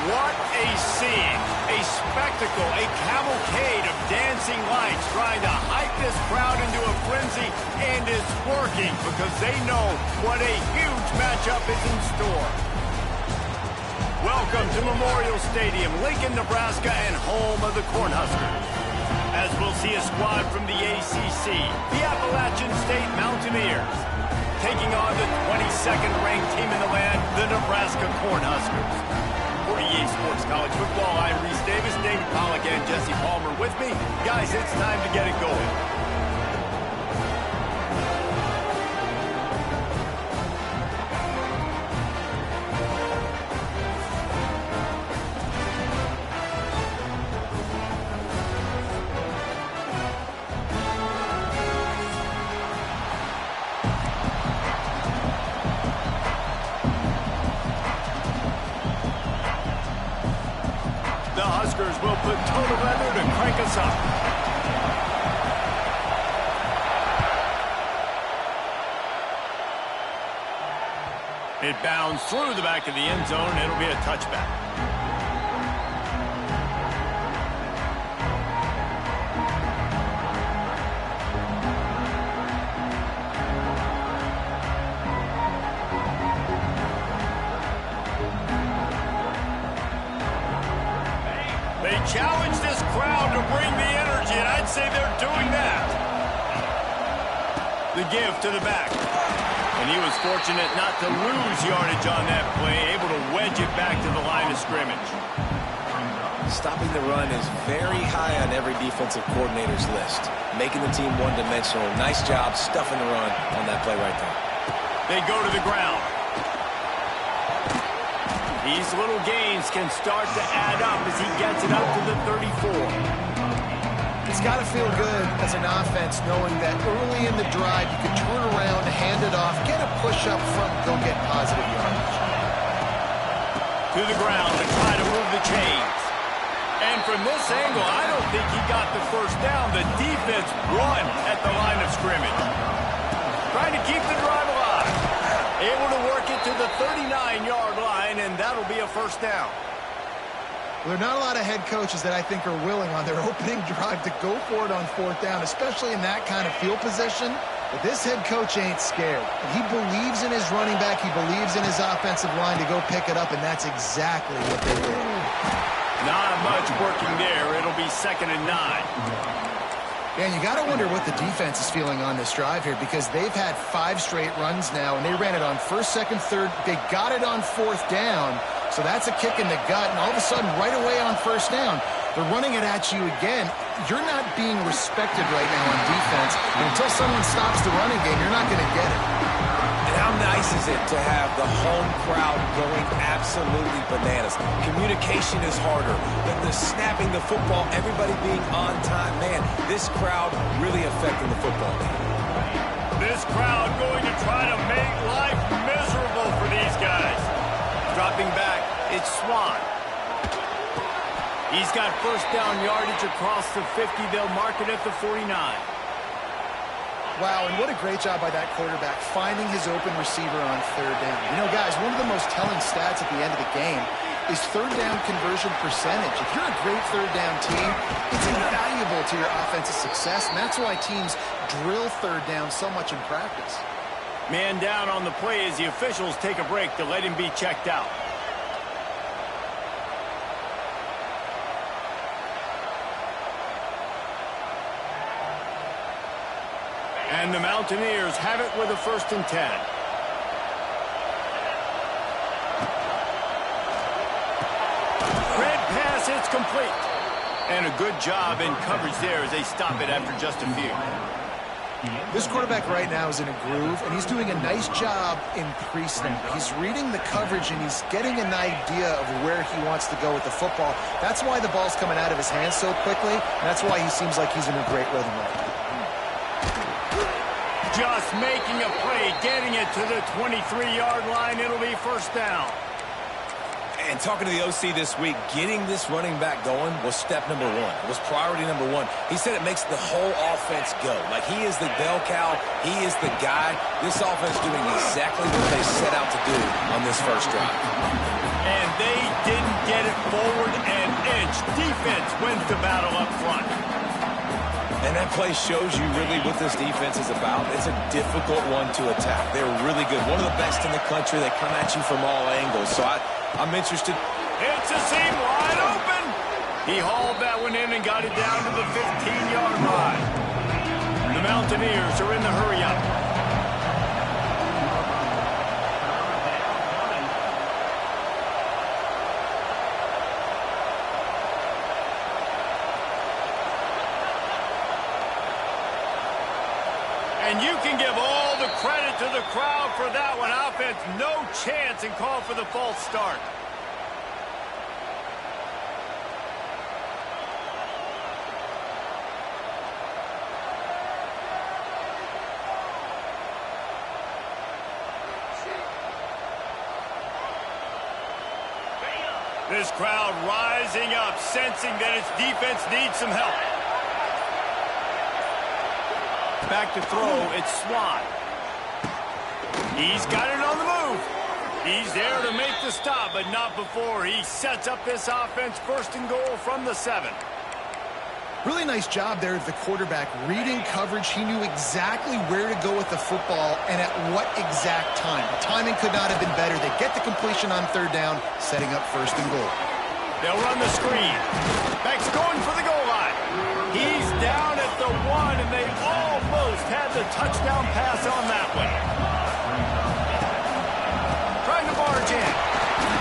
What a scene, a spectacle, a cavalcade of dancing lights trying to hype this crowd into a frenzy, and it's working because they know what a huge matchup is in store. Welcome to Memorial Stadium, Lincoln, Nebraska, and home of the Cornhuskers. As we'll see a squad from the ACC, the Appalachian State Mountaineers, taking on the 22nd ranked team in the land, the Nebraska Cornhuskers. For EA Sports College Football, I'm Reese Davis, David Pollack, and Jesse Palmer with me. Guys, it's time to get it going. The Huskers will put total weather to crank us up. It bounds through the back of the end zone, and it'll be a touchback. They challenge this crowd to bring the energy, and I'd say they're doing that. The give to the back. And he was fortunate not to lose yardage on that play, able to wedge it back to the line of scrimmage. Stopping the run is very high on every defensive coordinator's list. Making the team one-dimensional. Nice job stuffing the run on that play right there. They go to the ground. These little gains can start to add up as he gets it up to the 34. It's got to feel good as an offense knowing that early in the drive you can turn around, hand it off, get a push up front, go get positive yardage. To the ground to try to move the chains. And from this angle, I don't think he got the first down. The defense won at the line of scrimmage. Trying to keep the drive alive. Able to work it to the 39-yard line, and that'll be a first down. Well, there are not a lot of head coaches that I think are willing on their opening drive to go for it on fourth down, especially in that kind of field position. But this head coach ain't scared. He believes in his running back. He believes in his offensive line to go pick it up, and that's exactly what they did. Not much working there. It'll be 2nd and 9. And you got to wonder what the defense is feeling on this drive here, because they've had 5 straight runs now, and they ran it on first, second, third. They got it on fourth down, so that's a kick in the gut, and all of a sudden, right away on first down, they're running it at you again. You're not being respected right now on defense. And until someone stops the running game, you're not going to get it. And how nice is it to have the home crowd going absolutely bananas? Communication is harder. The snapping the football, everybody being on time. Man, this crowd really affecting the football game. This crowd going to try to make life miserable for these guys. Dropping back, it's Swan. He's got first down yardage across the 50. They'll mark it at the 49. Wow, and what a great job by that quarterback finding his open receiver on third down. You know, guys, one of the most telling stats at the end of the game is third down conversion percentage. If you're a great third down team, it's invaluable to your offensive success, and that's why teams drill third down so much in practice. Man down on the play as the officials take a break to let him be checked out. And the Mountaineers have it with a 1st and 10. Red pass it's complete. And a good job in coverage there as they stop it after just a few. This quarterback right now is in a groove, and he's doing a nice job in pre-snap. He's reading the coverage, and he's getting an idea of where he wants to go with the football. That's why the ball's coming out of his hands so quickly, and that's why he seems like he's in a great rhythm right now. Just making a play, getting it to the 23-yard line. It'll be first down. And talking to the OC this week, getting this running back going was step number one. It was priority number one. He said it makes the whole offense go. Like, he is the bell cow. He is the guy. This offense doing exactly what they set out to do on this first drive. And they didn't get it forward an inch. Defense wins the battle up front. And that play shows you really what this defense is about. It's a difficult one to attack. They're really good. One of the best in the country. They come at you from all angles. So I'm interested. It's a seam wide open. He hauled that one in and got it down to the 15-yard line. The Mountaineers are in the hurry-up. And you can give all the credit to the crowd for that one. Offense, no chance, and call for the false start. This crowd rising up, sensing that its defense needs some help. Back to throw, it's Swann. He's got it on the move. He's there to make the stop, but not before he sets up this offense. First and goal from the 7. Really nice job there of the quarterback. Reading coverage, he knew exactly where to go with the football and at what exact time. The timing could not have been better. They get the completion on third down, setting up first and goal. They'll run the screen. Beck's going for the goal line. He's down at the 1, and they almost had the touchdown pass on that one. Trying to barge in.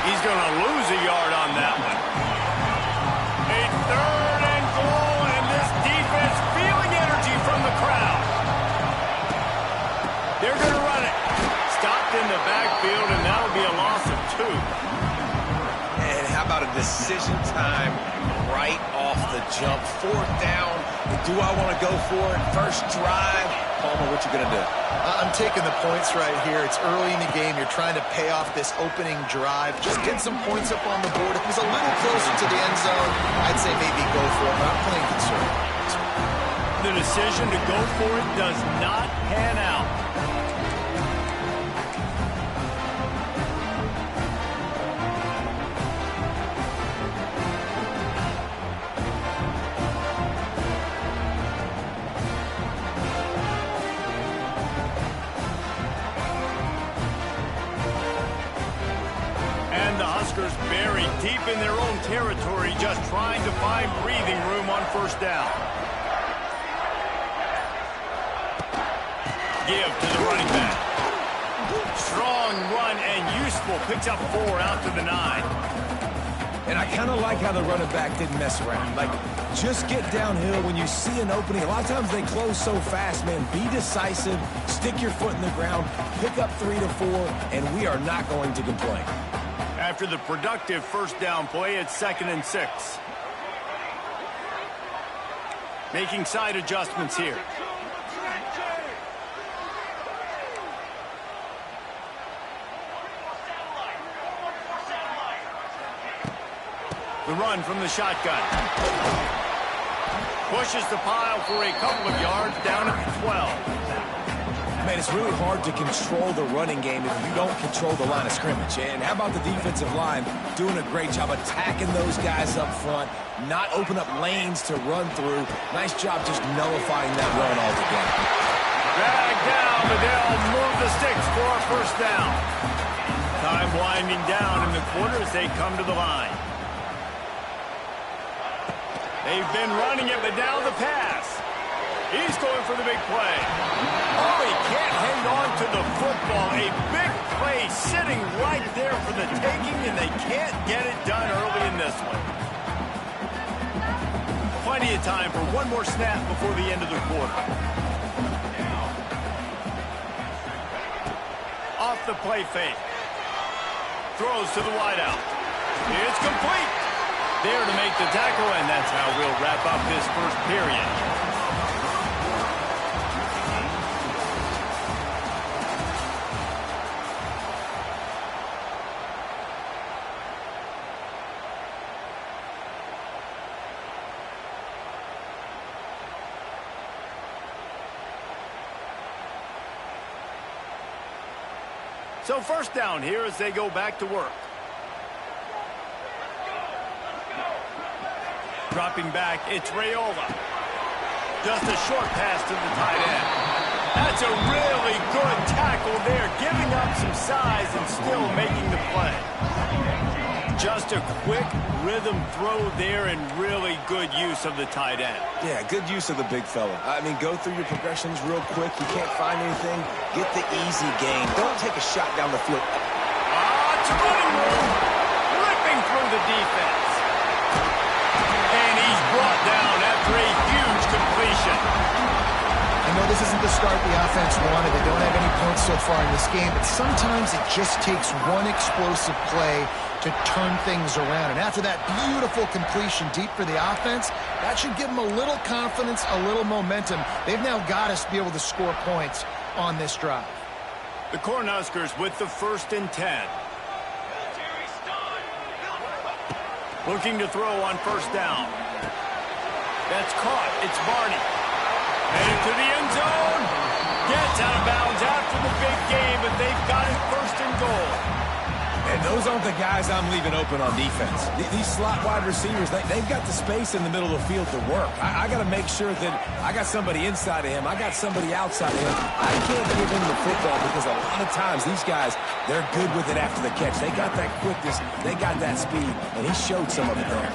He's going to lose a yard on that one. A third and goal, and this defense feeling energy from the crowd. They're going to run it. Stopped in the backfield, and that'll be a loss of 2. And how about a decision time right off the jump? Fourth down. Do I want to go for it? First drive. Palmer, what you going to do? I'm taking the points right here. It's early in the game. You're trying to pay off this opening drive. Just get some points up on the board. If it was a little closer to the end zone, I'd say maybe go for it, but I'm playing conservative. The decision to go for it does not pan out. Buried deep in their own territory, just trying to find breathing room on first down. Give to the running back. Strong run and useful. Picks up 4 out to the 9. And I kind of like how the running back didn't mess around. Like, just get downhill when you see an opening. A lot of times they close so fast, man. Be decisive. Stick your foot in the ground. Pick up 3 to 4, and we are not going to complain. After the productive first down play, it's 2nd and 6. Making side adjustments here. The run from the shotgun. Pushes the pile for a couple of yards down at the 12. Man, it's really hard to control the running game if you don't control the line of scrimmage. And how about the defensive line doing a great job attacking those guys up front, not open up lanes to run through. Nice job just nullifying that run altogether. Drag down, but they'll move the sticks for a first down. Time winding down in the quarter as they come to the line. They've been running it, but now the pass. He's going for the big play. Oh, he can't hang on to the football. A big play sitting right there for the taking, and they can't get it done early in this one. Plenty of time for one more snap before the end of the quarter. Off the play fake. Throws to the wideout. It's complete. There to make the tackle, and that's how we'll wrap up this first period. So first down here as they go back to work. Dropping back, it's Raiola. Just a short pass to the tight end. That's a really good tackle there, giving up some size and still making the play. Just a quick rhythm throw there and really good use of the tight end. Yeah, good use of the big fella. I mean, go through your progressions real quick. You can't find anything, get the easy gain. Don't take a shot down the field. It's running room. Ripping through the defense. And he's brought down after a huge completion. I know this isn't the start the offense wanted. They don't have any points so far in this game, but sometimes it just takes one explosive play to turn things around. And after that beautiful completion deep for the offense, that should give them a little confidence, a little momentum. They've now got us to be able to score points on this drive. The Cornhuskers with the 1st and 10. Looking to throw on first down. That's caught. It's Barney. Headed to the end zone. Gets out of bounds after the big game, but they've got it 1st and goal. And those aren't the guys I'm leaving open on defense. These slot wide receivers, they've got the space in the middle of the field to work. I got to make sure that I got somebody inside of him. I got somebody outside of him. I can't give him the football because a lot of times these guys, they're good with it after the catch. They got that quickness. They got that speed, and he showed some of it there.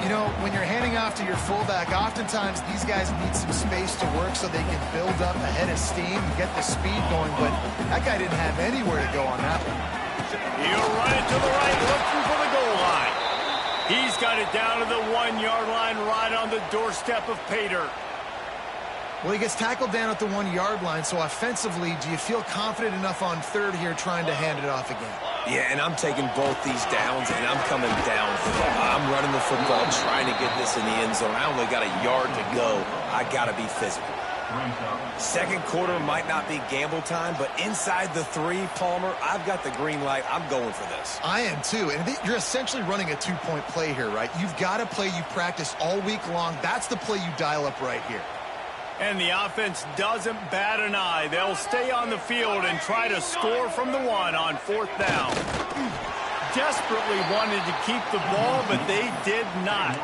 You know, when you're handing off to your fullback, oftentimes these guys need some space to work so they can build up a head of steam and get the speed going, but that guy didn't have anywhere to go on that one. He'll run it to the right, looking for the goal line. He's got it down to the 1-yard line, right on the doorstep of Pater. Well, he gets tackled down at the 1-yard line, so offensively, do you feel confident enough on third here trying to hand it off again? Yeah, and I'm taking both these downs, and I'm coming downhill. I'm running the football, trying to get this in the end zone. I only got a yard to go. I got to be physical. Second quarter might not be gamble time, but inside the 3, Palmer, I've got the green light. I'm going for this. I am too, and you're essentially running a 2-point play here, right? You've got a play you practice all week long. That's the play you dial up right here. And the offense doesn't bat an eye. They'll stay on the field and try to score from the 1 on 4th down. Desperately wanted to keep the ball, but they did not.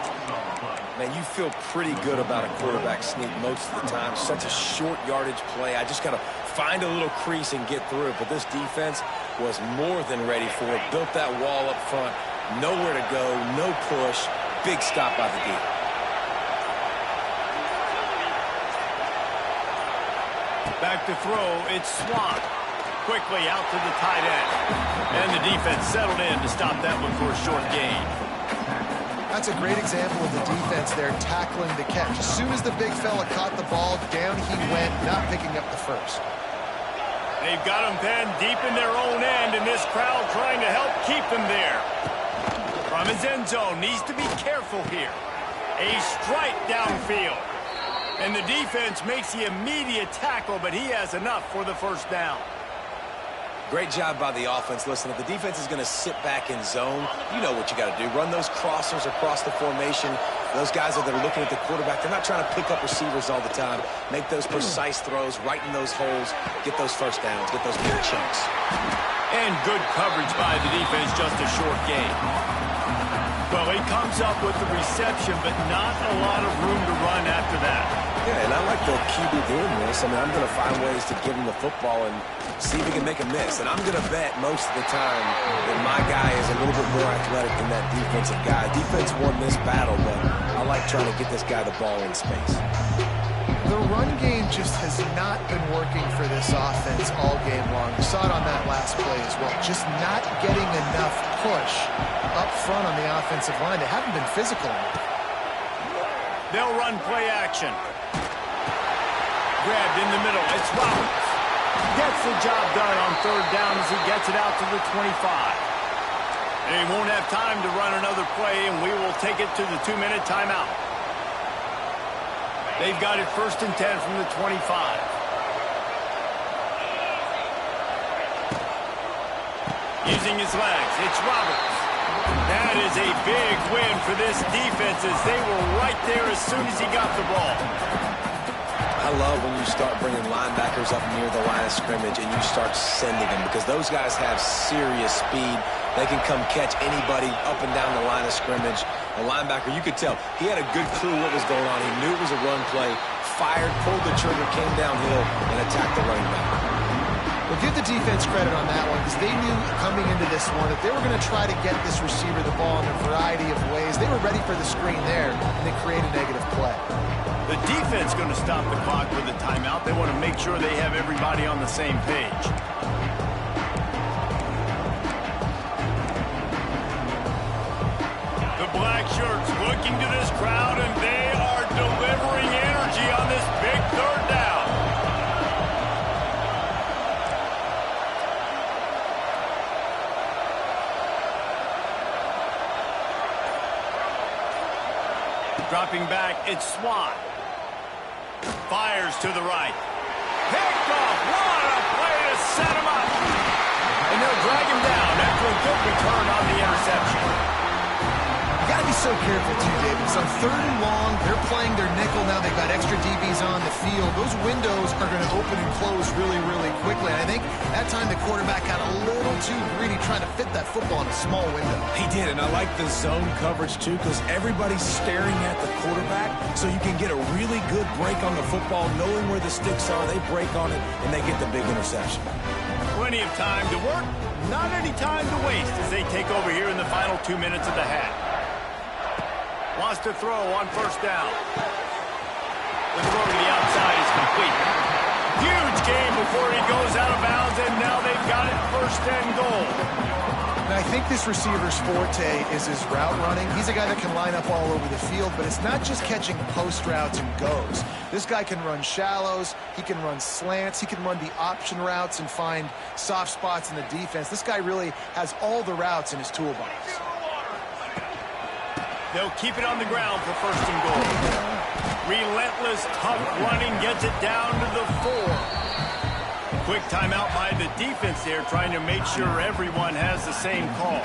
Man, you feel pretty good about a quarterback sneak most of the time. Such a short yardage play. I just got to find a little crease and get through it. But this defense was more than ready for it. Built that wall up front. Nowhere to go. No push. Big stop by the D. Back to throw, it's Swann. Quickly out to the tight end. And the defense settled in to stop that one for a short gain. That's a great example of the defense there tackling the catch. As soon as the big fella caught the ball, down he went, not picking up the first. They've got him pinned deep in their own end, and this crowd trying to help keep them there. From his end zone, needs to be careful here. A strike downfield. And the defense makes the immediate tackle, but he has enough for the 1st down. Great job by the offense. Listen, if the defense is going to sit back in zone, you know what you got to do. Run those crossers across the formation. Those guys that are looking at the quarterback, they're not trying to pick up receivers all the time. Make those precise throws right in those holes. Get those 1st downs. Get those big chunks. And good coverage by the defense, just a short gain. Well, he comes up with the reception, but not a lot of room to run after that. Yeah, and I like the QB doing this. I mean, I'm going to find ways to give him the football and see if he can make a miss. And I'm going to bet most of the time that my guy is a little bit more athletic than that defensive guy. Defense won this battle, but I like trying to get this guy the ball in space. The run game just has not been working for this offense all game long. You saw it on that last play as well. Just not getting enough push up front on the offensive line. They haven't been physical enough. They'll run play action. Grabbed in the middle. It's Roberts. Gets the job done on third down as he gets it out to the 25. And he won't have time to run another play, and we will take it to the 2-minute timeout. They've got it 1st and 10 from the 25. Using his legs, it's Roberts. That is a big win for this defense as they were right there as soon as he got the ball. I love when you start bringing linebackers up near the line of scrimmage and you start sending them because those guys have serious speed. They can come catch anybody up and down the line of scrimmage. A linebacker, you could tell, he had a good clue what was going on. He knew it was a run play, fired, pulled the trigger, came downhill, and attacked the running back. Well, give the defense credit on that one because they knew coming into this one that they were going to try to get this receiver the ball in a variety of ways. They were ready for the screen there, and they created negative play. The defense going to stop the clock with a timeout. They want to make sure they have everybody on the same page. The black shirts looking to this crowd, and they are delivering energy on this big third down. Dropping back, it's Swann. Fires to the right. Picked off. What a play to set him up. And they'll drag him down after a good return on the interception. You got to be so careful, too, David. So 3rd and long, they're playing their nickel now. They've got extra DBs on the field. Those windows are going to open and close really, really quickly. And I think that time the quarterback got a little too greedy trying to fit that football in a small window. He did, and I like the zone coverage, too, because everybody's staring at the quarterback, so you can get a really good break on the football, knowing where the sticks are. They break on it, and they get the big interception. Plenty of time to work, not any time to waste as they take over here in the final 2 minutes of the half. Wants to throw on 1st down. The throw to the outside is complete. Huge game before he goes out of bounds, and now they've got it 1st and goal. Now, I think this receiver's forte is his route running. He's a guy that can line up all over the field, but it's not just catching post routes and goes. This guy can run shallows, he can run slants, he can run the option routes and find soft spots in the defense. This guy really has all the routes in his toolbox. They'll keep it on the ground for 1st and goal. Relentless, tough running gets it down to the 4. Quick timeout by the defense there, trying to make sure everyone has the same call.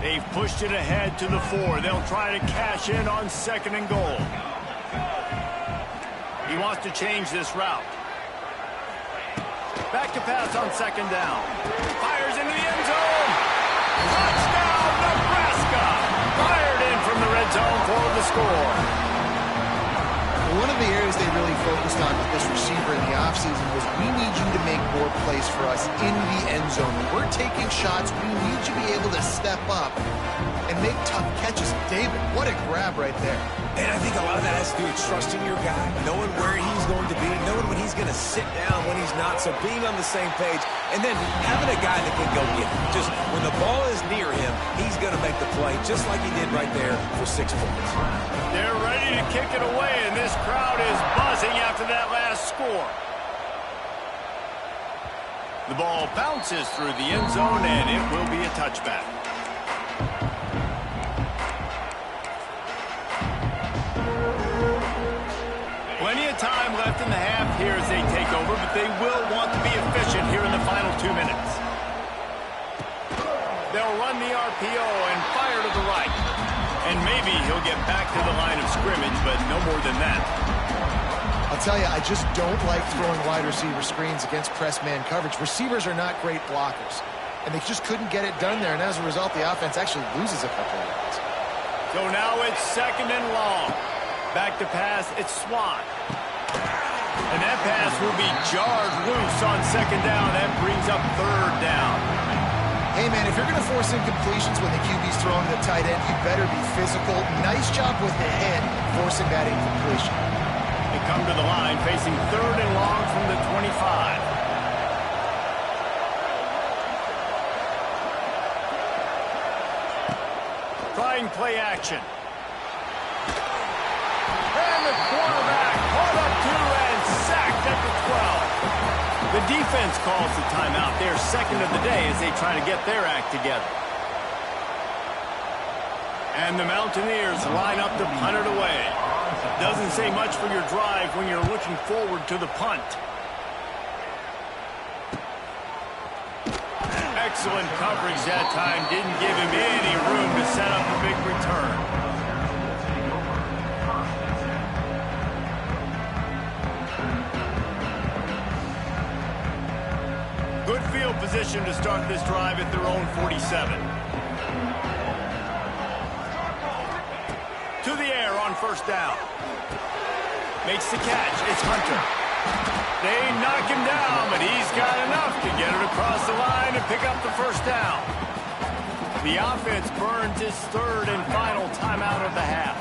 They've pushed it ahead to the 4. They'll try to cash in on 2nd and goal. He wants to change this route. Back to pass on 2nd down. Fires into the end zone. Touchdown, Nebraska! Fired in from the red zone for the score. One of the areas they really focused on with this receiver in the offseason was we need you to make more plays for us in the end zone. When we're taking shots, we need you to be able to step up and make tough catches. David, what a grab right there. And I think a lot of that has to do with trusting your guy, knowing where he's going to be, knowing when he's going to sit down, when he's not, so being on the same page, and then having a guy that can go get it. Just when the ball is near him, he's going to make the play, just like he did right there for 6 points. They're ready to kick it away, and this crowd is buzzing after that last score. The ball bounces through the end zone, and it will be a touchback. Plenty of time left in the half here as they take over, but they will want to be efficient here in the final 2 minutes. They'll run the RPO and fire to the right. And maybe he'll get back to the line of scrimmage, but no more than that. I'll tell you, I just don't like throwing wide receiver screens against press man coverage. Receivers are not great blockers, and they just couldn't get it done there, and as a result, the offense actually loses a couple of yards. So now it's 2nd and long. Back to pass, it's Swann. And that pass will be jarred loose on 2nd down. That brings up 3rd down. Hey, man, if you're going to force incompletions when the QB's throwing to the tight end, you better be physical. Nice job with the head forcing that incompletion. They come to the line facing 3rd and long from the 25. trying play action. And the quarterback caught up to and sacked at the 12. The defense calls the timeout, their second of the day, as they try to get their act together. And the Mountaineers line up to punt it away. Doesn't say much for your drive when you're looking forward to the punt. Excellent coverage that time. Didn't give him any room to set up a big return. Good field position to start this drive at their own 47. To the air on first down. Makes the catch. It's Hunter. They knock him down, but he's got enough to get it across the line and pick up the first down. The offense burns his third and final timeout of the half.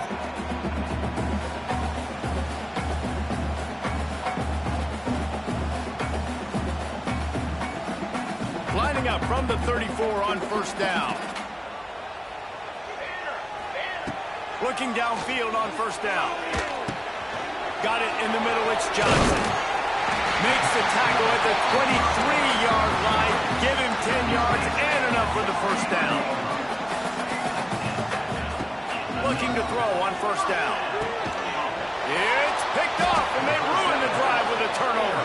Lining up from the 34 on first down. Looking downfield on first down. Got it in the middle. It's Johnson. Makes the tackle at the 23-yard line. Give him 10 yards and enough for the first down. Looking to throw on first down. It's picked off, and they ruin the drive with a turnover.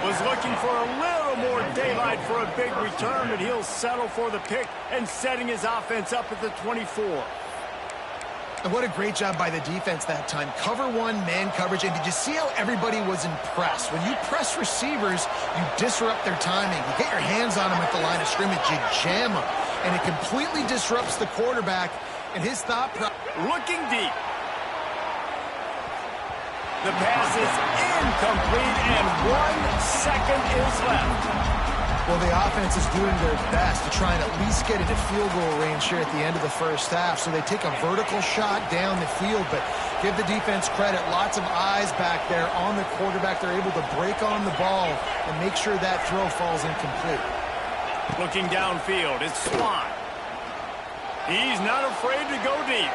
Was looking for a little more daylight for a big return, but he'll settle for the pick and setting his offense up at the 24. And what a great job by the defense that time. Cover one, man coverage. And did you see how everybody was impressed? When you press receivers, you disrupt their timing. You get your hands on them at the line of scrimmage. You jam them. And it completely disrupts the quarterback and his thought process. Looking deep. The pass is incomplete, and 1 second is left. Well, the offense is doing their best to try and at least get into field goal range here at the end of the first half. So they take a vertical shot down the field, but give the defense credit. Lots of eyes back there on the quarterback. They're able to break on the ball and make sure that throw falls incomplete. Looking downfield, it's Swan. He's not afraid to go deep.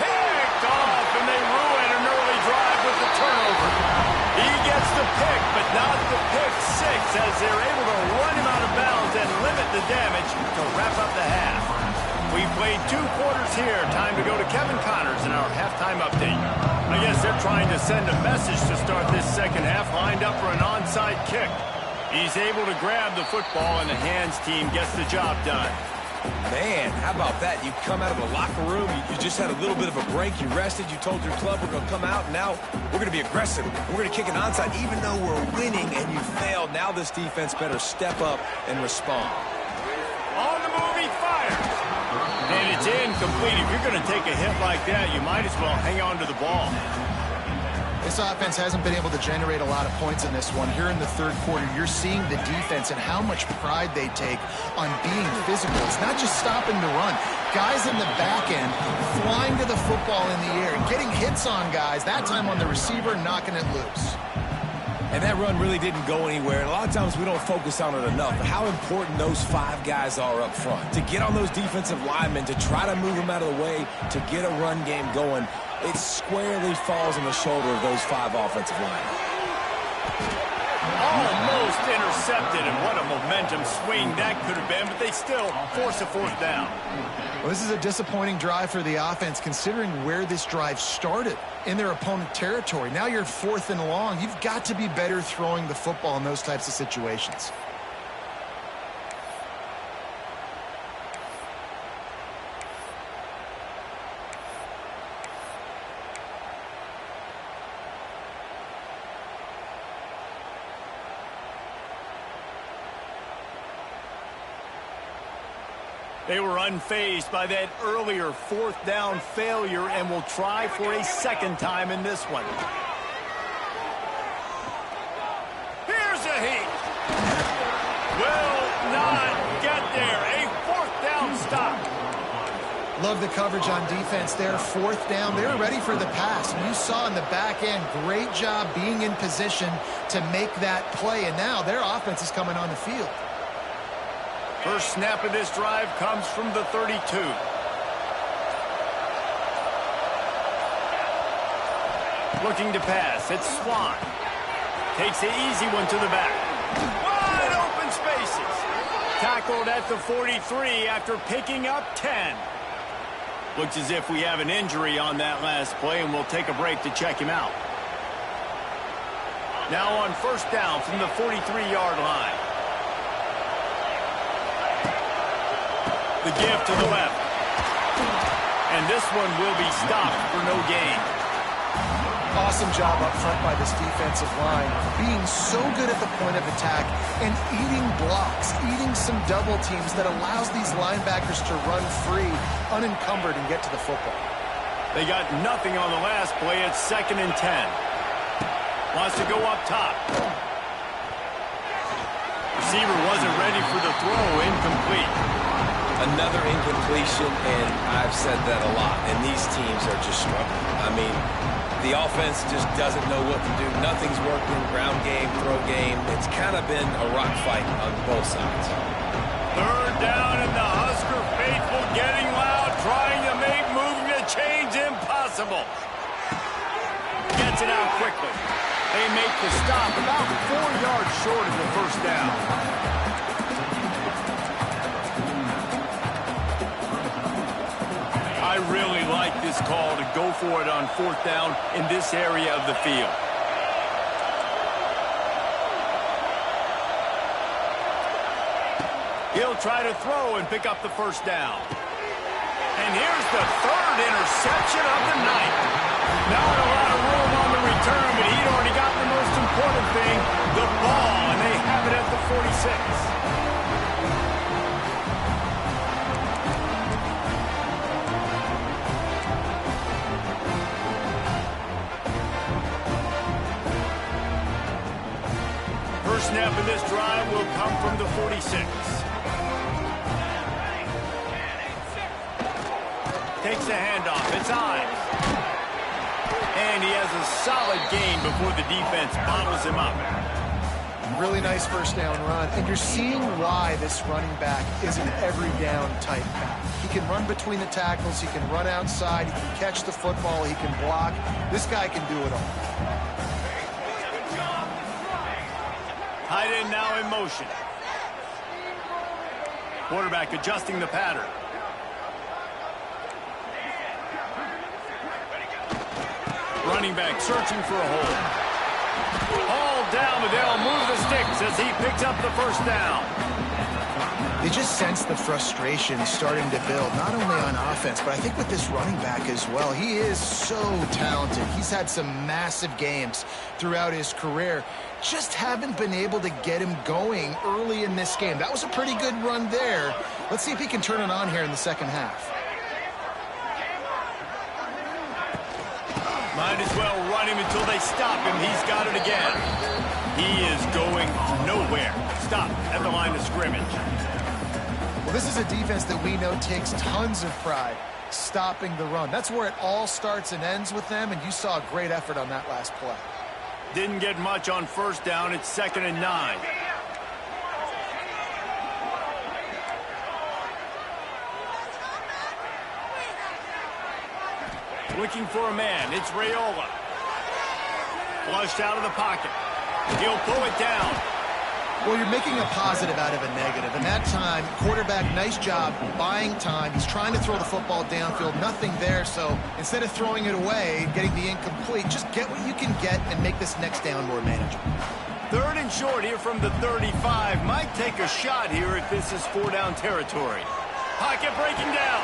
Picked off, and they ruin an early drive with the turnover. He gets the pick, but not the pick six, as they're able to run him out of bounds and limit the damage to wrap up the half. We played 2 quarters here. Time to go to Kevin Connors in our halftime update. I guess they're trying to send a message to start this second half, lined up for an onside kick. He's able to grab the football, and the hands team gets the job done. Man, how about that? You come out of the locker room, you just had a little bit of a break, you rested, you told your club we're going to come out, and now we're going to be aggressive. We're going to kick an onside, even though we're winning and you failed. Now this defense better step up and respond. On the move, he fires. And it's incomplete. If you're going to take a hit like that, you might as well hang on to the ball. This offense hasn't been able to generate a lot of points in this one. Here in the third quarter, you're seeing the defense and how much pride they take on being physical. It's not just stopping the run. Guys in the back end flying to the football in the air, getting hits on guys, that time on the receiver, knocking it loose. And that run really didn't go anywhere. And a lot of times we don't focus on it enough. But how important those 5 guys are up front. To get on those defensive linemen, to try to move them out of the way, to get a run game going. It squarely falls on the shoulder of those 5 offensive linemen. Almost intercepted, and what a momentum swing that could have been, but they still force a fourth down. Well, this is a disappointing drive for the offense, considering where this drive started in their opponent territory. Now you're 4th and long. You've got to be better throwing the football in those types of situations. They were unfazed by that earlier 4th down failure and will try for a second time in this one. Here's a heat. Will not get there. A 4th down stop. Love the coverage on defense there. 4th down. They were ready for the pass. And you saw in the back end, great job being in position to make that play. And now their offense is coming on the field. First snap of this drive comes from the 32. Looking to pass. It's Swan. Takes the easy one to the back. Wide open spaces. Tackled at the 43 after picking up 10. Looks as if we have an injury on that last play, and we'll take a break to check him out. Now on first down from the 43-yard line. The give to the left. And this one will be stopped for no gain. Awesome job up front by this defensive line, being so good at the point of attack and eating blocks, eating some double teams that allows these linebackers to run free, unencumbered, and get to the football. They got nothing on the last play. It's 2nd and 10. Wants to go up top. Receiver wasn't ready for the throw. Incomplete. Another incompletion, and I've said that a lot, and these teams are just struggling. I mean, the offense just doesn't know what to do. Nothing's working. Ground game, throw game. It's kind of been a rock fight on both sides. 3rd down, and the Husker faithful getting loud, trying to make moving the chains impossible. Gets it out quickly. They make the stop about 4 yards short of the first down. I really like this call to go for it on 4th down in this area of the field. He'll try to throw and pick up the first down. And here's the 3rd interception of the night. Not a lot of room on the return, but he'd already got the most important thing, the ball, and they have it at the 46. First snap of this drive will come from the 46. Takes the handoff. It's Ives. And he has a solid gain before the defense bottles him up. Really nice first down run. And you're seeing why this running back is an every down type back. He can run between the tackles. He can run outside. He can catch the football. He can block. This guy can do it all. Tight end now in motion. Quarterback adjusting the pattern. Running back searching for a hole. All down, but they'll move the sticks as he picks up the first down. They just sense the frustration starting to build, not only on offense, but I think with this running back as well. He is so talented. He's had some massive games throughout his career. Just haven't been able to get him going early in this game. That was a pretty good run there. Let's see if he can turn it on here in the second half. Might as well run him until they stop him. He's got it again. He is going nowhere. Stop at the line of scrimmage. Well, this is a defense that we know takes tons of pride stopping the run. That's where it all starts and ends with them, and you saw a great effort on that last play. Didn't get much on first down. It's 2nd and 9. Looking for a man. It's Raiola. Flushed out of the pocket. He'll pull it down. Well, you're making a positive out of a negative. And that time, quarterback, nice job buying time. He's trying to throw the football downfield. Nothing there. So instead of throwing it away, getting the incomplete, just get what you can get and make this next down more manageable. 3rd and short here from the 35. Might take a shot here if this is 4-down territory. Pocket breaking down.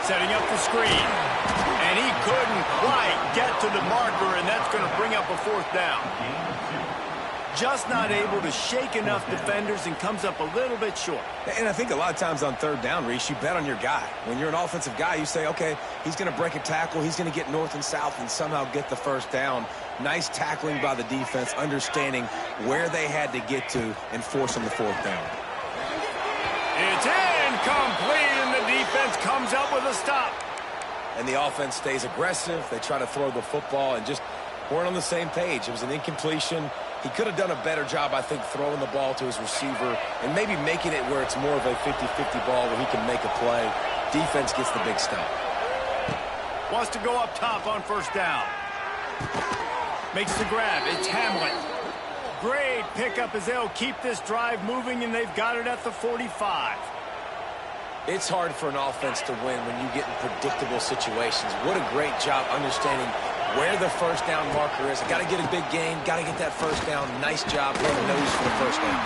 Setting up the screen. And he couldn't quite get to the marker, and that's going to bring up a 4th down. Just not able to shake enough defenders and comes up a little bit short. And I think a lot of times on 3rd down, Reese, you bet on your guy. When you're an offensive guy, you say, okay, he's going to break a tackle, he's going to get north and south and somehow get the first down. Nice tackling by the defense, understanding where they had to get to and forcing the 4th down. It's incomplete, and the defense comes up with a stop. And the offense stays aggressive. They try to throw the football and just weren't on the same page. It was an incompletion. He could have done a better job, I think, throwing the ball to his receiver and maybe making it where it's more of a 50-50 ball where he can make a play. Defense gets the big stop. Wants to go up top on first down. Makes the grab. It's Hamlet. Great pickup as they'll keep this drive moving, and they've got it at the 45. It's hard for an offense to win when you get in predictable situations. What a great job understanding where the first down marker is. I got to get a big gain, got to get that first down. Nice job hitting the nose for the first down.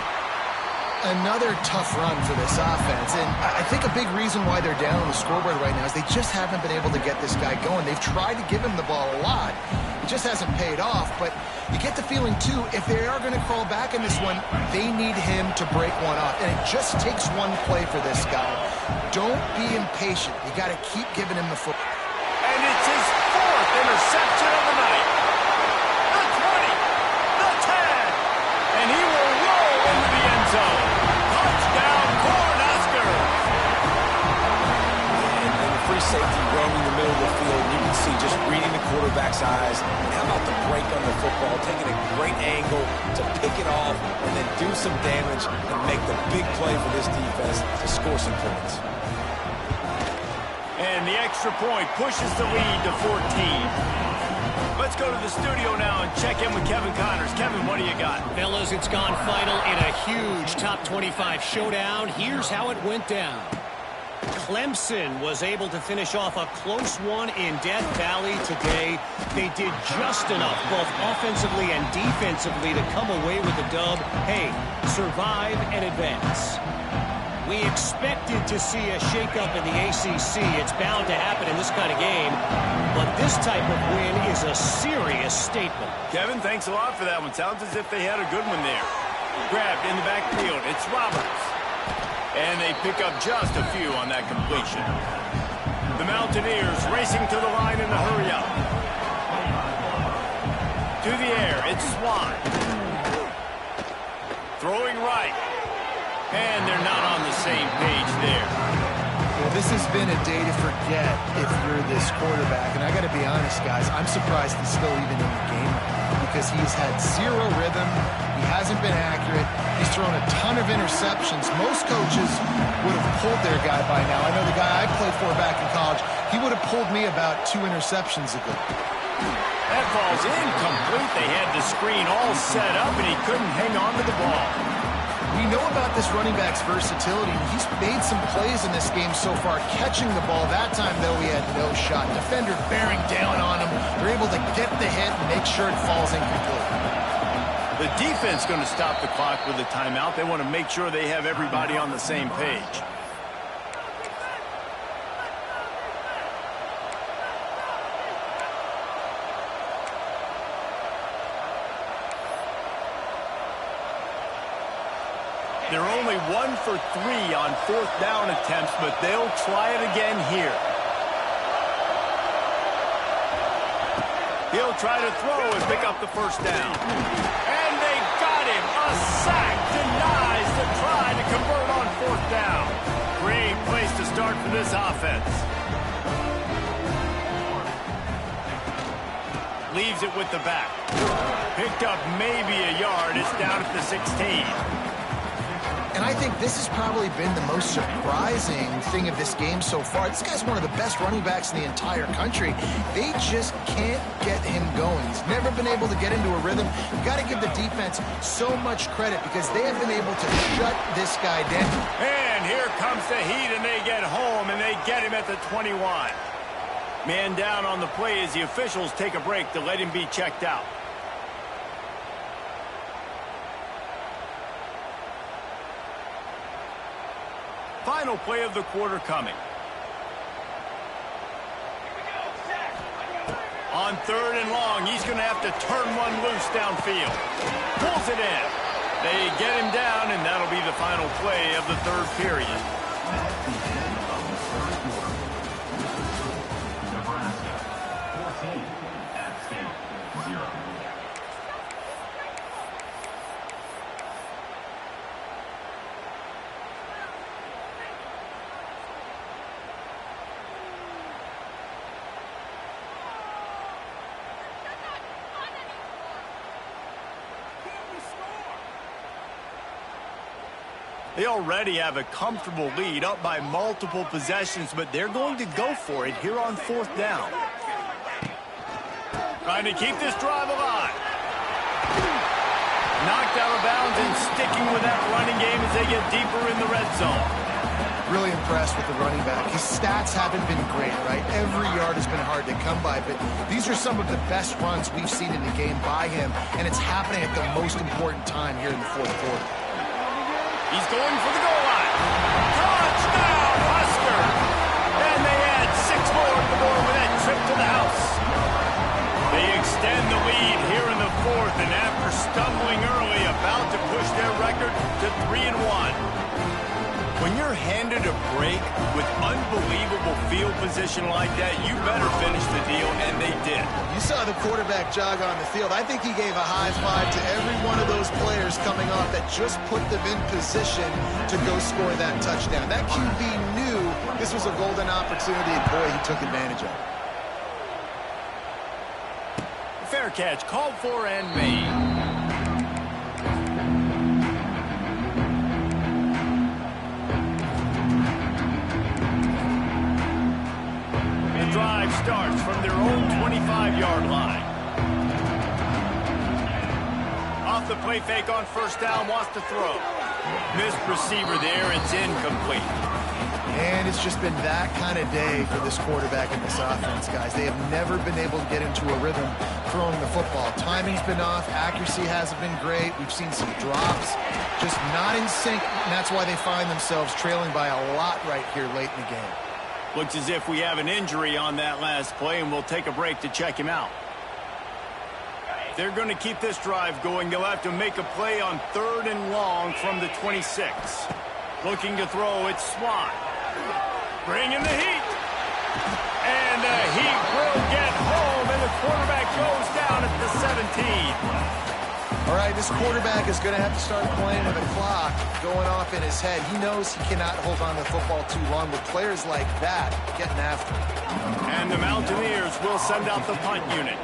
Another tough run for this offense, and I think a big reason why they're down on the scoreboard right now is they just haven't been able to get this guy going. They've tried to give him the ball a lot. It just hasn't paid off, but you get the feeling, too, if they are going to crawl back in this one, they need him to break one off, and it just takes one play for this guy. Don't be impatient. You got to keep giving him the football. And it's his 4th interception of the night. The 20, the 10, and he will roll into the end zone. Touchdown, Cornhuskers! And the free safety roaming the middle of the field, you can see just reading the quarterback's eyes. And how about the break on the football, taking a great angle to pick it off and then do some damage and make the big play for this defense to score some points. And the extra point pushes the lead to 14. Let's go to the studio now and check in with Kevin Connors. Kevin, what do you got? Fellas, it's gone final in a huge top 25 showdown. Here's how it went down. Clemson was able to finish off a close one in Death Valley today. They did just enough, both offensively and defensively, to come away with the dub. Hey, survive and advance. We expected to see a shakeup in the ACC. It's bound to happen in this kind of game. But this type of win is a serious statement. Kevin, thanks a lot for that one. Sounds as if they had a good one there. Grabbed in the backfield. It's Roberts. And they pick up just a few on that completion. The Mountaineers racing to the line in the hurry-up. To the air. It's Swan. Throwing right. And they're not on the same page there. Well, this has been a day to forget if you're this quarterback. And I got to be honest, guys, I'm surprised he's still even in the game because he's had zero rhythm. He hasn't been accurate. He's thrown a ton of interceptions. Most coaches would have pulled their guy by now. I know the guy I played for back in college, he would have pulled me about 2 interceptions ago. That ball's incomplete. They had the screen all set up, and he couldn't hang on to the ball. We know about this running back's versatility. He's made some plays in this game so far, catching the ball. That time, though, he had no shot. Defender bearing down on him. They're able to get the hit and make sure it falls incomplete. The defense going to stop the clock with a timeout. They want to make sure they have everybody on the same page. They're only 1 for 3 on 4th down attempts, but they'll try it again here. He'll try to throw and pick up the first down. And they got him. A sack denies the try to convert on 4th down. Great place to start for this offense. Leaves it with the back. Picked up maybe a yard. It's down at the 16. And I think this has probably been the most surprising thing of this game so far. This guy's one of the best running backs in the entire country. They just can't get him going. He's never been able to get into a rhythm. You've got to give the defense so much credit because they have been able to shut this guy down. And here comes the heat, and they get home, and they get him at the 21. Man down on the play as the officials take a break to let him be checked out. Final play of the quarter coming. On 3rd and long, he's going to have to turn one loose downfield. Pulls it in. They get him down, and that'll be the final play of the 3rd period. They already have a comfortable lead, up by multiple possessions, but they're going to go for it here on 4th down. Trying to keep this drive alive. Knocked out of bounds and sticking with that running game as they get deeper in the red zone. Really impressed with the running back. His stats haven't been great, right? Every yard has been hard to come by, but these are some of the best runs we've seen in the game by him, and it's happening at the most important time here in the fourth quarter. He's going for the goal line. Touchdown, Husker! And they add 6 more to the board with that trip to the house. They extend the lead here in the fourth, and after stumbling early, about to push their record to 3-1. When you're handed a break with unbelievable field position like that, you better finish the deal, and they did. You saw the quarterback jog on the field. I think he gave a high five to every one of those players coming off that just put them in position to go score that touchdown. That QB knew this was a golden opportunity, and boy, he took advantage of it. Fair catch, called for and made. The drive starts from their own 25-yard line. Off the play fake on first down, wants to throw. Missed receiver there, it's incomplete. And it's just been that kind of day for this quarterback and this offense, guys. They have never been able to get into a rhythm throwing the football. Timing's been off. Accuracy hasn't been great. We've seen some drops. Just not in sync, and that's why they find themselves trailing by a lot right here late in the game. Looks as if we have an injury on that last play, and we'll take a break to check him out. They're going to keep this drive going. They'll have to make a play on 3rd and long from the 26. Looking to throw, it's Swann. Bringing the heat. And the heat will get home, and the quarterback goes down at the 17. All right, this quarterback is going to have to start playing with a clock going off in his head. He knows he cannot hold on to the football too long with players like that getting after him. And the Mountaineers will send out the punt unit.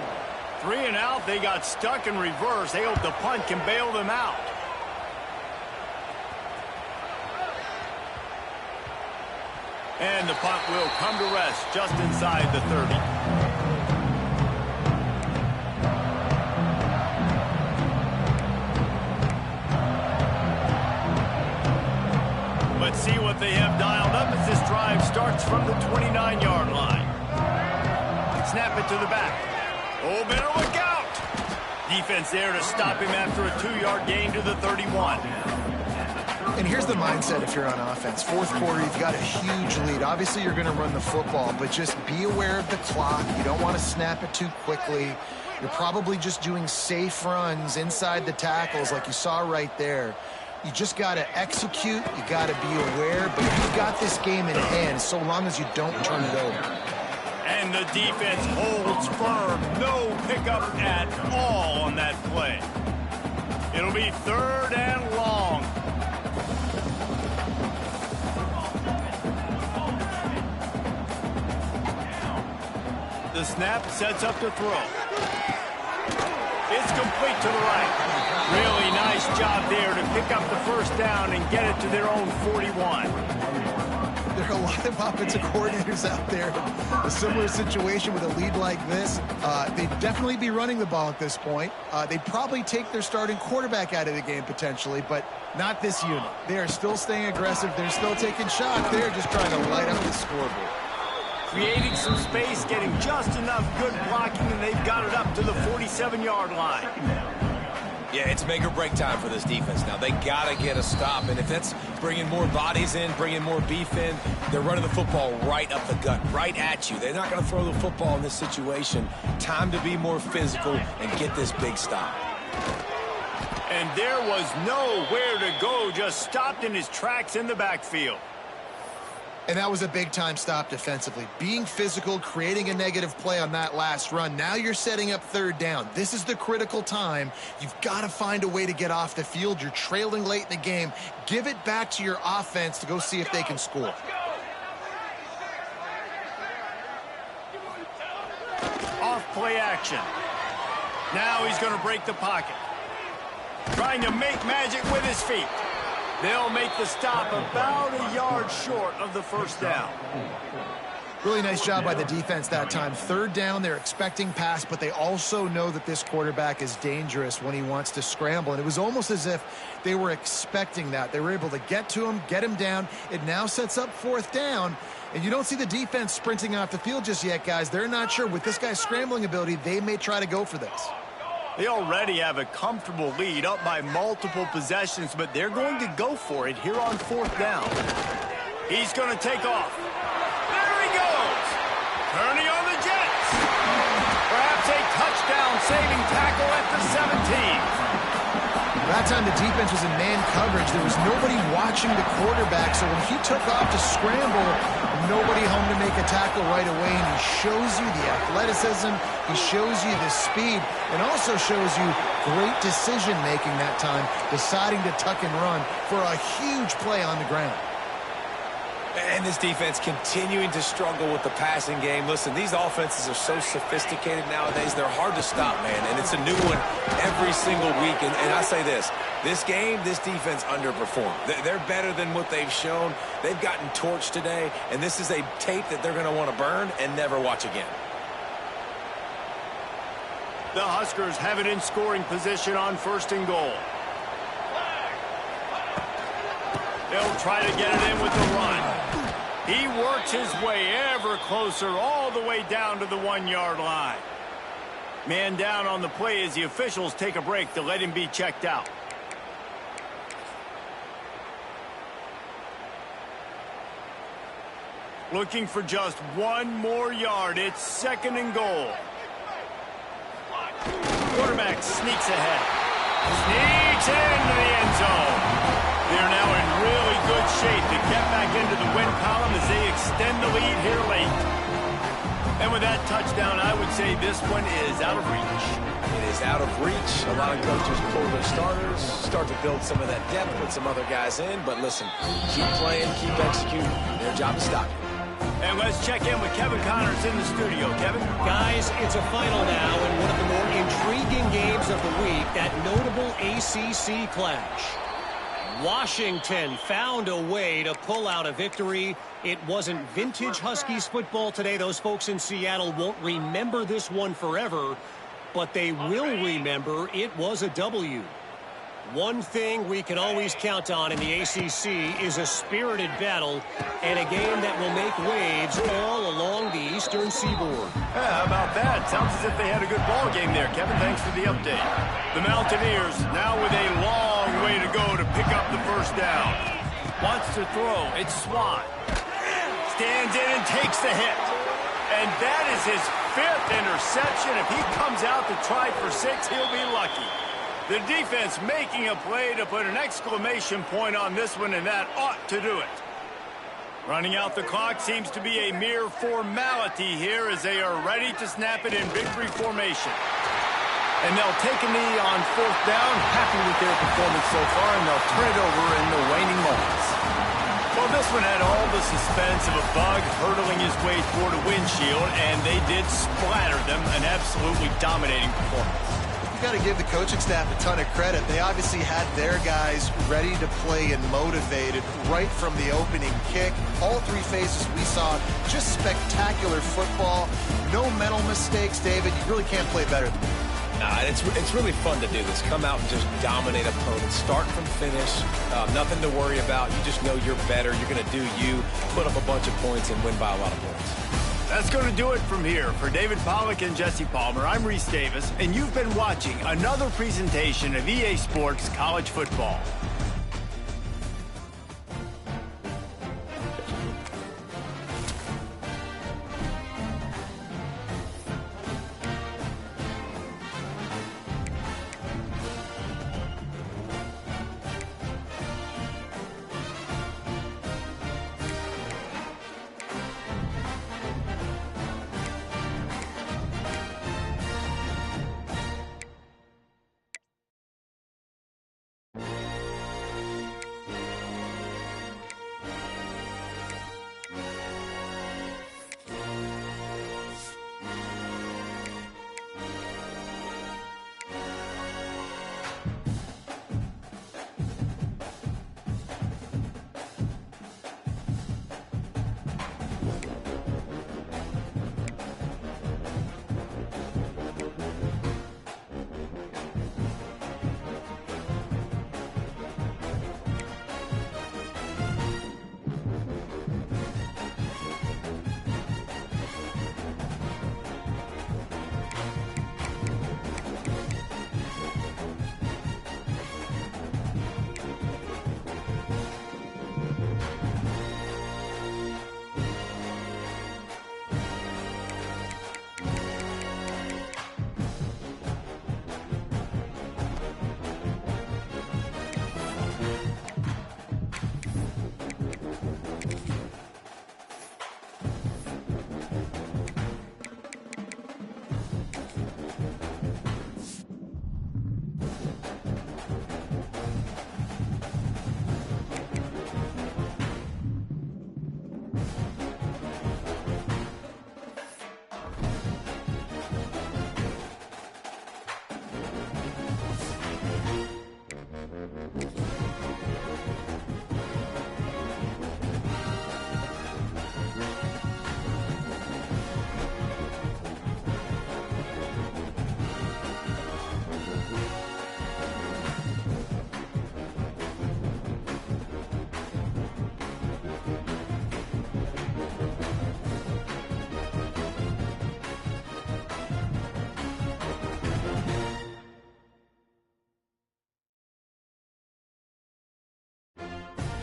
3 and out, they got stuck in reverse. They hope the punt can bail them out. And the punt will come to rest just inside the 30. Let's see what they have dialed up as this drive starts from the 29-yard line. Snap it to the back. Oh, better look out! Defense there to stop him after a 2-yard gain to the 31. And here's the mindset if you're on offense. Fourth quarter, you've got a huge lead. Obviously, you're going to run the football, but just be aware of the clock. You don't want to snap it too quickly. You're probably just doing safe runs inside the tackles like you saw right there. You just got to execute. You got to be aware, but you've got this game in hand so long as you don't turn it over. And the defense holds firm. No pickup at all on that play. It'll be 3rd and long. The snap sets up to throw. It's complete to the right. Really nice job there to pick up the first down and get it to their own 41. There are a lot of offensive coordinators out there. A similar situation with a lead like this. They'd definitely be running the ball at this point. They'd probably take their starting quarterback out of the game potentially, but not this unit. They are still staying aggressive. They're still taking shots. They're just trying to light up the scoreboard. Creating some space, getting just enough good blocking, and they've got it up to the 47-yard line. Yeah, it's make or break time for this defense now. They got to get a stop, and if that's bringing more bodies in, bringing more beef in, they're running the football right up the gut, right at you. They're not going to throw the football in this situation. Time to be more physical and get this big stop. And there was nowhere to go, just stopped in his tracks in the backfield. And that was a big-time stop defensively. Being physical, creating a negative play on that last run. Now you're setting up 3rd down. This is the critical time. You've got to find a way to get off the field. You're trailing late in the game. Give it back to your offense to go see if they can score. Off play action. Now he's going to break the pocket. Trying to make magic with his feet. They'll make the stop about a yard short of the first down. Really nice job by the defense that time. Third down, they're expecting pass, but they also know that this quarterback is dangerous when he wants to scramble. And it was almost as if they were expecting that. They were able to get to him, get him down. It now sets up fourth down. And you don't see the defense sprinting off the field just yet, guys. They're not sure. With this guy's scrambling ability, they may try to go for this. They already have a comfortable lead up by multiple possessions, but they're going to go for it here on fourth down. He's going to take off. There he goes. Turning on the Jets. Perhaps a touchdown-saving tackle at the 17. That time the defense was in man coverage. There was nobody watching the quarterback, so when he took off to scramble, nobody home to make a tackle right away, and he shows you the athleticism, he shows you the speed, and also shows you great decision-making that time, deciding to tuck and run for a huge play on the ground. And this defense continuing to struggle with the passing game. Listen, these offenses are so sophisticated nowadays. They're hard to stop, man. And it's a new one every single week. And I say this game, this defense underperformed. They're better than what they've shown. They've gotten torched today. And this is a tape that they're going to want to burn and never watch again. The Huskers have it in scoring position on first and goal. They'll try to get it in with the run. He works his way ever closer all the way down to the 1-yard line. Man down on the play as the officials take a break to let him be checked out. Looking for just one more yard. It's second and goal. Quarterback sneaks ahead. Sneaks into the end zone. They're now in really good shape to get back into the win column as they extend the lead here late. And with that touchdown, I would say this one is out of reach. It is out of reach. A lot of coaches pull their starters, start to build some of that depth, put some other guys in. But listen, keep playing, keep executing. Their job is stop it. And let's check in with Kevin Connors in the studio. Kevin? Guys, it's a final now in one of the more intriguing games of the week, that notable ACC clash. Washington found a way to pull out a victory. It wasn't vintage Huskies football today. Those folks in Seattle won't remember this one forever, but they will remember it was a W. One thing we can always count on in the ACC is a spirited battle and a game that will make waves all along the Eastern Seaboard. Yeah, how about that? Sounds as if they had a good ball game there, Kevin. Thanks for the update. The Mountaineers now with a long way to go to pick up the first down. Wants to throw. It's Swan. Stands in and takes the hit. And that is his 5th interception. If he comes out to try for 6, he'll be lucky. The defense making a play to put an exclamation point on this one, and that ought to do it. Running out the clock seems to be a mere formality here as they are ready to snap it in victory formation. And they'll take a knee on fourth down, happy with their performance so far, and they'll turn it over in the waning moments. Well, this one had all the suspense of a bug hurtling his way toward a windshield, and they did splatter them, an absolutely dominating performance. Got to give the coaching staff a ton of credit. They obviously had their guys ready to play and motivated right from the opening kick. All 3 phases we saw, just spectacular football. No mental mistakes, David. You really can't play better than that. It's really fun to do this. Come out and just dominate opponents. Start from finish. Nothing to worry about. You just know you're better. You're going to do you, put up a bunch of points, and win by a lot of points. That's going to do it from here. For David Pollack and Jesse Palmer, I'm Reese Davis, and you've been watching another presentation of EA Sports College Football.